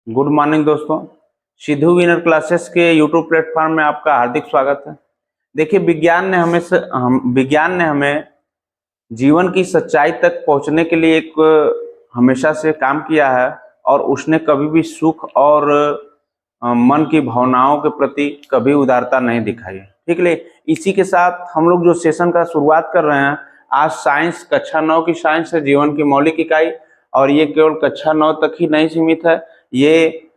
Good morning दोस्तों। Sidhu winner classes के YouTube platform में आपका हार्दिक स्वागत है। देखिए, विज्ञान ने हमें जीवन की सच्चाई तक पहुंचने के लिए एक हमेशा से काम किया है और उसने कभी भी सुख और मन की भावनाओं के प्रति कभी उदारता नहीं दिखाई है। ठीक है, इसी के साथ हम लोग जो सेशन का शुरुआत कर रहे हैं, आज साइंस कक्षा 9 की साइंस है, जीवन की मौलिक इकाई। और ये केवल कक्षा 9 तक ही नहीं सीमित है, ये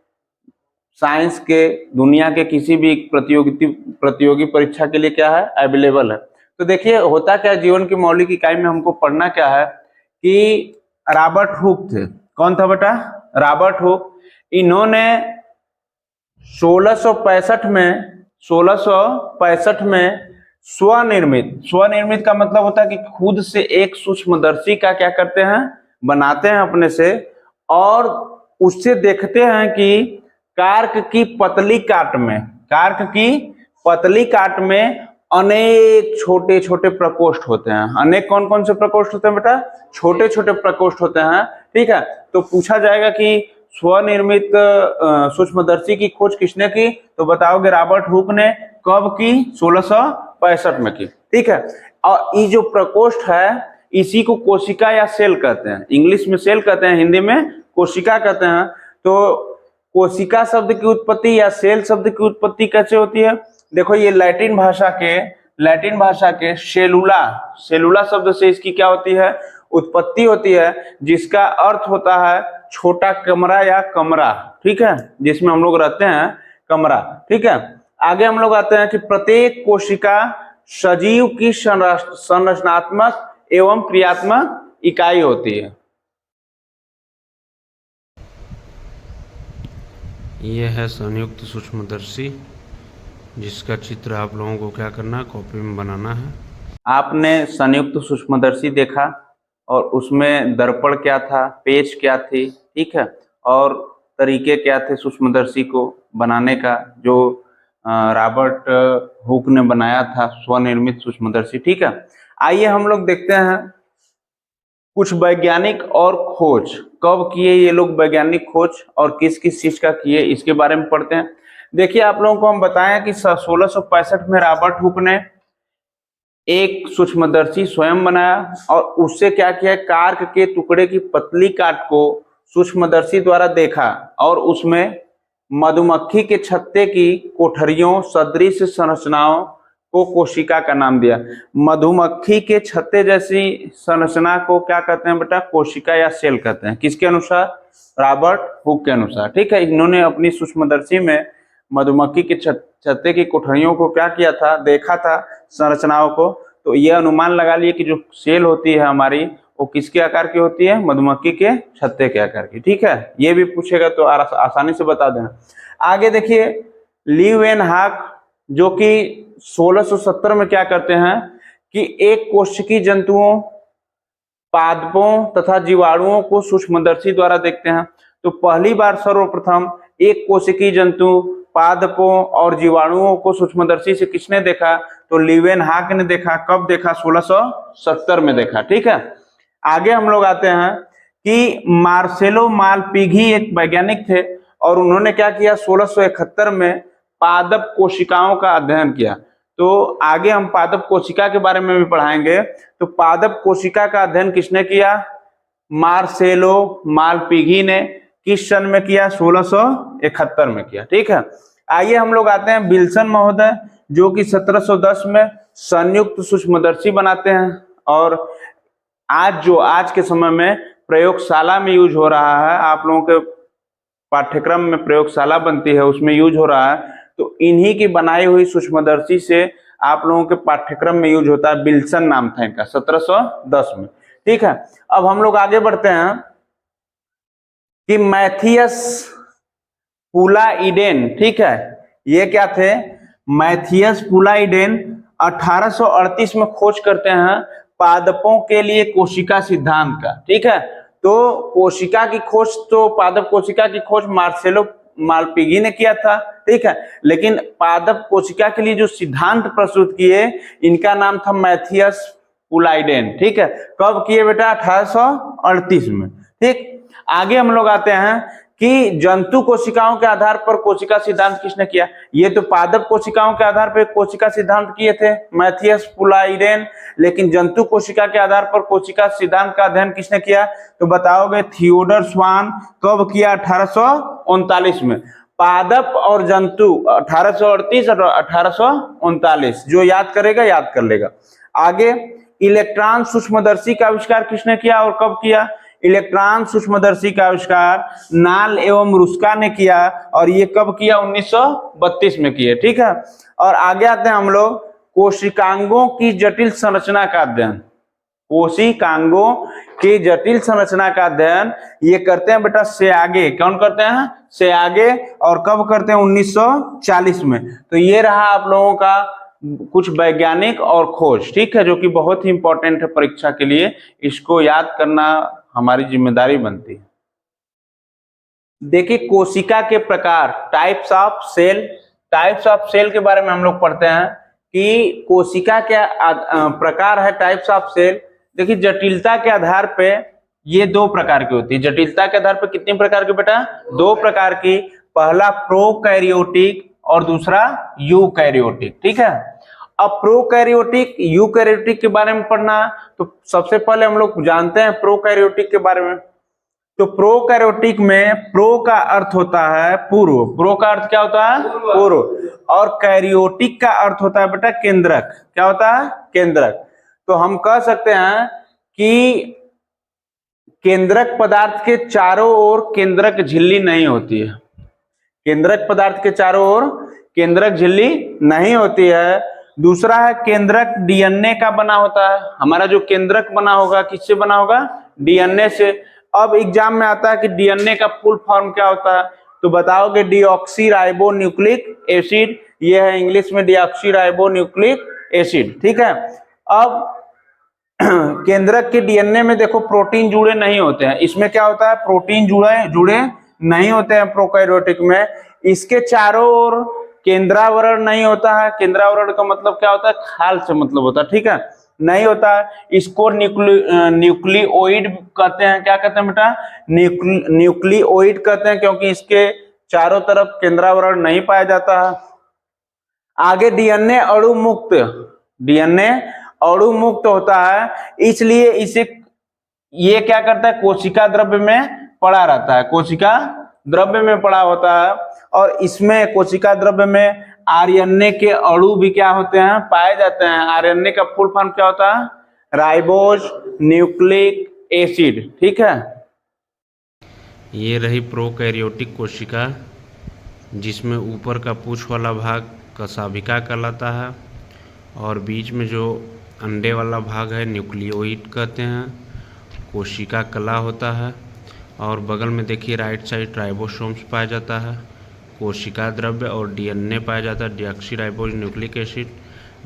साइंस के दुनिया के किसी भी प्रतियोगी परीक्षा के लिए क्या है, अवेलेबल है। तो देखिए, होता क्या है, जीवन की मौलिक इकाई में हमको पढ़ना क्या है कि रॉबर्ट हुक थे। कौन था बेटा? Robert Hooke. इन्होंने 1665 में स्वनिर्मित का मतलब होता है कि खुद से एक सूक्ष्मदर्शी का क्या करते हैं, बनाते हैं अपने से, और उससे देखते हैं कि कार्क की पतली काट में अनेक छोटे छोटे प्रकोष्ठ होते हैं। अनेक कौन कौन से प्रकोष्ठ होते हैं बेटा? छोटे छोटे प्रकोष्ठ होते हैं। ठीक है, तो पूछा जाएगा कि स्वनिर्मित सूक्ष्मदर्शी की खोज किसने की? तो बताओगे रॉबर्ट हुक ने। कब की? 1665 में की। ठीक है, और ये जो प्रकोष्ठ है इसी को कोशिका या सेल कहते हैं। इंग्लिश में सेल कहते हैं, हिंदी में कोशिका कहते हैं। तो कोशिका शब्द की उत्पत्ति या सेल शब्द की उत्पत्ति कैसे होती है? देखो, ये लैटिन भाषा के सेलुला शब्द से इसकी क्या होती है, उत्पत्ति होती है, जिसका अर्थ होता है छोटा कमरा या कमरा। ठीक है, जिसमें हम लोग रहते हैं, कमरा। ठीक है, आगे हम लोग आते हैं कि प्रत्येक कोशिका सजीव की संरचनात्मक एवं क्रियात्मक इकाई होती है। यह है संयुक्त सूक्ष्मदर्शी, जिसका चित्र आप लोगों को क्या करना है, कॉपी में बनाना है। आपने संयुक्त सूक्ष्मदर्शी देखा और उसमें दर्पण क्या था, पेच क्या थी, ठीक है, और तरीके क्या थे सूक्ष्मदर्शी को बनाने का, जो रॉबर्ट हुक ने बनाया था स्वनिर्मित सूक्ष्मदर्शी। ठीक है, आइए हम लोग देखते हैं कुछ वैज्ञानिक और खोज। कब किए ये लोग वैज्ञानिक खोज और किस किस चीज का किए, इसके बारे में पढ़ते हैं। देखिए, आप लोगों को हम बताएं कि 1665 में रॉबर्ट हुक ने एक सूक्ष्मदर्शी स्वयं बनाया और उससे क्या किया, कार्क के टुकड़े की पतली काट को सूक्ष्मदर्शी द्वारा देखा और उसमें मधुमक्खी के छत्ते की कोठरियों सदृश संरचनाओं को कोशिका का नाम दिया। मधुमक्खी के छत्ते जैसी संरचना को क्या कहते हैं बेटा? कोशिका या सेल कहते हैं। किसके अनुसार? रॉबर्ट हुक के अनुसार। ठीक है, इन्होंने अपनी सूक्ष्मदर्शी में मधुमक्खी के छत्ते की कोठरियों को क्या किया था, देखा था, संरचनाओं को। तो यह अनुमान लगा लिए कि जो सेल होती है हमारी, वो किसके आकार की होती है? मधुमक्खी के छत्ते के आकार की। ठीक है, ये भी पूछेगा तो आसानी से बता देना। आगे देखिए, लीवेनहॉक जो कि 1670 में क्या करते हैं कि एक कोशिकीय जंतुओं, पादपों तथा जीवाणुओं को सूक्ष्मदर्शी द्वारा देखते हैं। तो पहली बार सर्वप्रथम एक कोशिकीय जंतु, पादपों और जीवाणुओं को सूक्ष्मदर्शी से किसने देखा? तो लीवेनहॉक ने देखा। कब देखा? 1670 में देखा। ठीक है, आगे हम लोग आते हैं कि मार्सेलो मालपिघी एक वैज्ञानिक थे और उन्होंने क्या किया, 1671 में पादप कोशिकाओं का अध्ययन किया। तो आगे हम पादप कोशिका के बारे में भी पढ़ाएंगे। तो पादप कोशिका का अध्ययन किसने किया? मार्सेलो मालपिघी ने। किस सन में किया? 1671 में किया। ठीक है, आइए हम लोग आते हैं विल्सन महोदय, जो कि 1710 में संयुक्त सूक्ष्मदर्शी बनाते हैं और आज के समय में प्रयोगशाला में यूज हो रहा है। आप लोगों के पाठ्यक्रम में प्रयोगशाला बनती है, उसमें यूज हो रहा है। तो इन्हीं की बनाई हुई सूक्ष्मदर्शी से आप लोगों के पाठ्यक्रम में यूज होता है। विल्सन नाम था इनका, 1710 में। ठीक है, अब हम लोग आगे बढ़ते हैं कि मैथियस पुलाइडेन। ठीक है, ये क्या थे? मैथियस पुलाइडेन 1838 में खोज करते हैं पादपों के लिए कोशिका सिद्धांत का। ठीक है, तो कोशिका की खोज, तो पादप कोशिका की खोज मार्सेलो मालपिघी ने किया था। ठीक है, लेकिन पादप कोशिका के लिए जो सिद्धांत प्रस्तुत किए, इनका नाम था मैथियस पुलाइडेन। ठीक है, कब किए बेटा? 1838 में। ठीक, आगे हम लोग आते हैं कि जंतु कोशिकाओं के आधार पर कोशिका सिद्धांत किसने किया? ये तो पादप कोशिकाओं के आधार पर कोशिका सिद्धांत किए थे मैथियस पुलाइरेन, लेकिन जंतु कोशिका के आधार पर कोशिका सिद्धांत का अध्ययन किसने किया? तो बताओगे थियोडर स्वान। कब किया? 1839 में। पादप और जंतु 1838 और 1839, जो याद करेगा याद कर लेगा। आगे, इलेक्ट्रॉन सूक्ष्मदर्शी का आविष्कार किसने किया और कब किया? इलेक्ट्रॉन सूक्ष्मदर्शी का आविष्कार नाल एवं रुस्का ने किया, और ये कब किया? 1932 में किए। ठीक है, और आगे आते हैं हम लोग कोशिकांगों की जटिल संरचना का अध्ययन। कोशिकांगों की जटिल संरचना का अध्ययन ये करते हैं बेटा सेआगे। कौन करते हैं? सेआगे। और कब करते हैं? 1940 में। तो ये रहा आप लोगों का कुछ वैज्ञानिक और खोज, ठीक है, जो कि बहुत ही इंपॉर्टेंट है परीक्षा के लिए। इसको याद करना हमारी जिम्मेदारी बनती है। देखिए, कोशिका के प्रकार, types of cell. Types of cell के बारे में हम लोग पढ़ते हैं कि कोशिका के प्रकार है टाइप्स ऑफ सेल। देखिए, जटिलता के आधार पे ये दो प्रकार की होती है। जटिलता के आधार पे कितने प्रकार की बेटा? दो प्रकार की। पहला प्रोकैरियोटिक और दूसरा यूकैरियोटिक। ठीक है, अब प्रोकैरियोटिक यूकैरियोटिक के बारे में पढ़ना, तो सबसे पहले हम लोग जानते हैं प्रोकैरियोटिक के बारे में। तो प्रोकैरियोटिक में प्रो का अर्थ होता है पूर्व। प्रो का अर्थ क्या होता है? पूर्व। और कैरियोटिक का अर्थ होता है बेटा केंद्रक। क्या होता है? केंद्रक। तो हम कह सकते हैं कि केंद्रक पदार्थ के चारों ओर केंद्रक झिल्ली नहीं होती है। केंद्रक पदार्थ के चारों ओर केंद्रक झिल्ली नहीं होती है। दूसरा है केंद्रक डीएनए का बना होता है। हमारा जो केंद्रक बना होगा किससे बना होगा? डीएनए से। अब एग्जाम में आता है कि डीएनए का फुल फॉर्म क्या होता है, तो बताओगे डीऑक्सी राइबो न्यूक्लिक एसिड। ये है इंग्लिश में डीऑक्सी राइबो न्यूक्लिक एसिड। ठीक है, अब केंद्रक के डीएनए में देखो प्रोटीन जुड़े नहीं होते हैं। इसमें क्या होता है? प्रोटीन जुड़े नहीं होते हैं प्रोकैरियोटिक में। इसके चारों ओर केंद्रावरण नहीं होता है। केंद्रावरण का मतलब क्या होता है? खाल से मतलब होता है। ठीक है, नहीं होता है। इसको न्यूक्लियोइड कहते हैं। क्या कहते हैं बेटा? न्यूक्लियोइड कहते हैं, क्योंकि इसके चारों तरफ केंद्रावरण नहीं पाया जाता है। आगे डीएनए अणु मुक्त। डीएनए अणु मुक्त होता है, इसलिए इसे ये क्या करता है? कोशिका द्रव्य में पड़ा रहता है। कोशिका द्रव्य में पड़ा होता है, और इसमें कोशिका द्रव्य में आरएनए के अणु भी क्या होते हैं? पाए जाते हैं। आरएनए का फुल फॉर्म क्या होता है? Ribose nucleic acid. ठीक है, ये रही प्रोकैरियोटिक कोशिका, जिसमें ऊपर का पूंछ वाला भाग कशाभिका कहलाता है, और बीच में जो अंडे वाला भाग है न्यूक्लियोइड कहते हैं। कोशिका कला होता है, और बगल में देखिए राइट साइड राइबोसोम्स पाया जाता है। कोशिका द्रव्य और डीएनए पाया जाता है, deoxy ribose nucleic acid.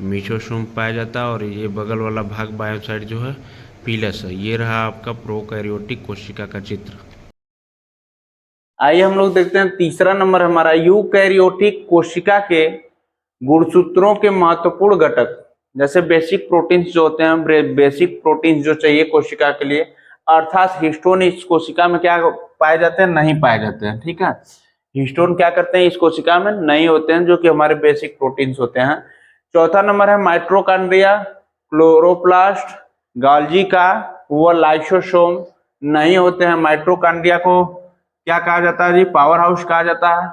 Mesosome पाया जाता है, और ये बगल वाला भाग बाएं साइड जो है पीलस है। ये रहा आपका प्रोकैरियोटिक कोशिका का चित्र। आइए हम लोग देखते हैं तीसरा नंबर हमारा यूकैरियोटिक कोशिका के गुणसूत्रों के महत्वपूर्ण घटक। जैसे बेसिक प्रोटीन्स जो होते हैं, बेसिक प्रोटीन्स जो चाहिए कोशिका के लिए, अर्थात हिस्टोन इस कोशिका में क्या पाए जाते हैं? नहीं पाए जाते हैं। ठीक है, हिस्टोन क्या करते हैं? इस कोशिका में नहीं होते हैं, जो कि हमारे बेसिक प्रोटीन्स होते हैं। चौथा नंबर है माइटोकॉन्ड्रिया, क्लोरोप्लास्ट, गोल्गी का व लाइसोसोम नहीं होते हैं। माइटोकॉन्ड्रिया को क्या कहा जाता है जी? पावर हाउस कहा जाता है।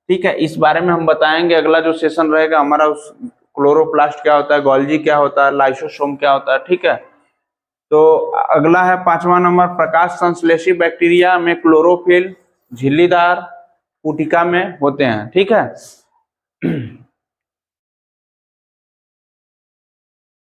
ठीक है, इस बारे में हम बताएंगे। अगला जो सेशन रहेगा हमारा, उस क्लोरोप्लास्ट क्या होता है, गोल्गी क्या होता है, लाइसोसोम क्या होता है। ठीक है, तो अगला है 5वां नंबर प्रकाश संश्लेषी बैक्टीरिया में क्लोरोफिल झिल्लीदार पुटिका में होते हैं। ठीक है,